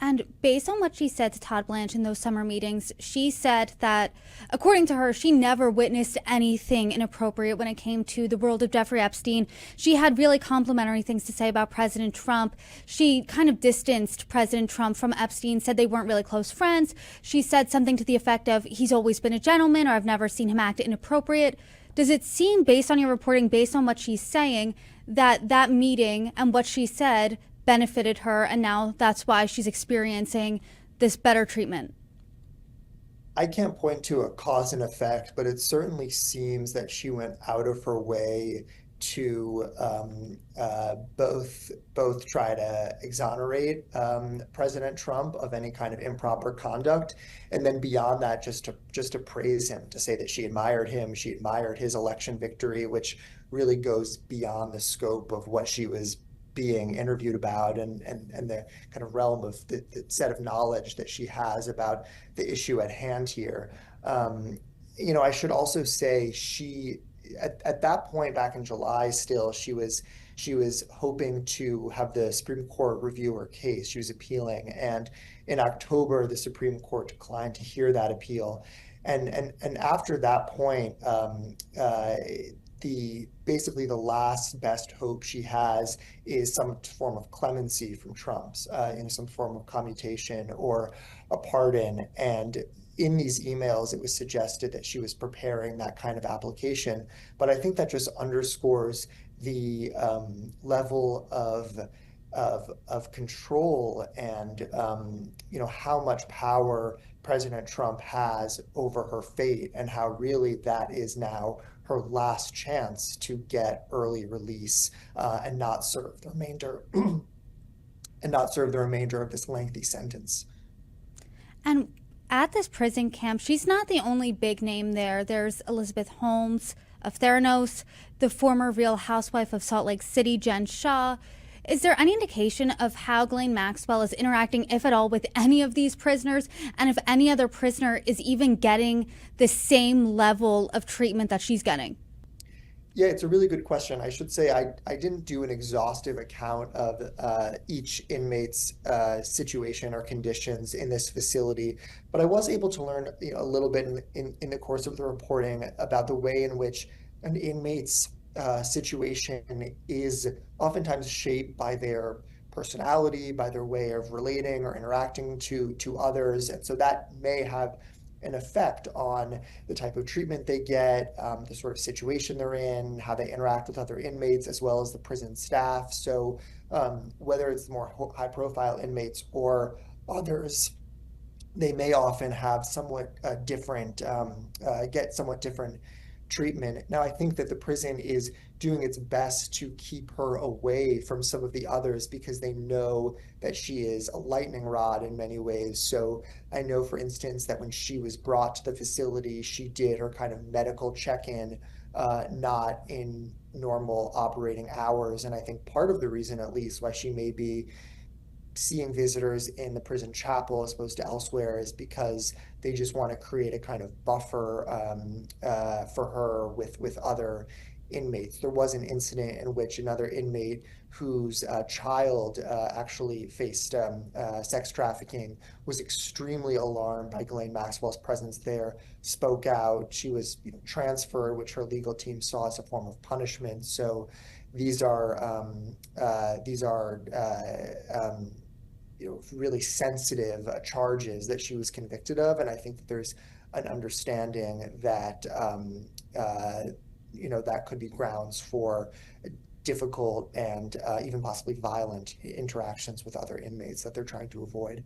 And based on what she said to Todd Blanche in those summer meetings, she said that, according to her, she never witnessed anything inappropriate when it came to the world of Jeffrey Epstein. She had really complimentary things to say about President Trump. She kind of distanced President Trump from Epstein, said they weren't really close friends. She said something to the effect of, he's always been a gentleman, or I've never seen him act inappropriate. Does it seem, based on your reporting, based on what she's saying, that that meeting and what she said benefited her, and now that's why she's experiencing this better treatment? I can't point to a cause and effect, but it certainly seems that she went out of her way to both try to exonerate President Trump of any kind of improper conduct, and then beyond that, just to praise him, to say that she admired him, she admired his election victory, which really goes beyond the scope of what she was being interviewed about, and the kind of realm of the set of knowledge that she has about the issue at hand here. I should also say at that point back in July, still she was hoping to have the Supreme Court review her case. She was appealing, and in October, the Supreme Court declined to hear that appeal. And after that point, the basically the last best hope she has is some form of clemency from Trump's, in some form of commutation or a pardon. And in these emails, it was suggested that she was preparing that kind of application. But I think that just underscores the level of control and how much power President Trump has over her fate, and how really that is now her last chance to get early release, and not serve the remainder and not serve the remainder of this lengthy sentence. And at this prison camp, she's not the only big name there. There's Elizabeth Holmes of Theranos, the former Real Housewife of Salt Lake City, Jen Shaw. Is there any indication of how Ghislaine Maxwell is interacting, if at all, with any of these prisoners, and if any other prisoner is even getting the same level of treatment that she's getting? Yeah, it's a really good question. I should say I didn't do an exhaustive account of each inmate's situation or conditions in this facility, but I was able to learn a little bit in the course of the reporting about the way in which an inmate's situation is oftentimes shaped by their personality, by their way of relating or interacting to others, and so that may have an effect on the type of treatment they get, the sort of situation they're in, how they interact with other inmates, as well as the prison staff. So whether it's more high-profile inmates or others, they may often have somewhat different, get somewhat different treatment. Now, I think that the prison is doing its best to keep her away from some of the others because they know that she is a lightning rod in many ways. So I know, for instance, that when she was brought to the facility, she did her kind of medical check-in, not in normal operating hours. And I think part of the reason, at least, why she may be seeing visitors in the prison chapel as opposed to elsewhere is because they just want to create a kind of buffer, for her with other inmates. There was an incident in which another inmate whose child actually faced sex trafficking was extremely alarmed by Ghislaine Maxwell's presence there, spoke out. She was transferred, which her legal team saw as a form of punishment. So these are really sensitive charges that she was convicted of, and I think that there's an understanding that that could be grounds for difficult and even possibly violent interactions with other inmates that they're trying to avoid.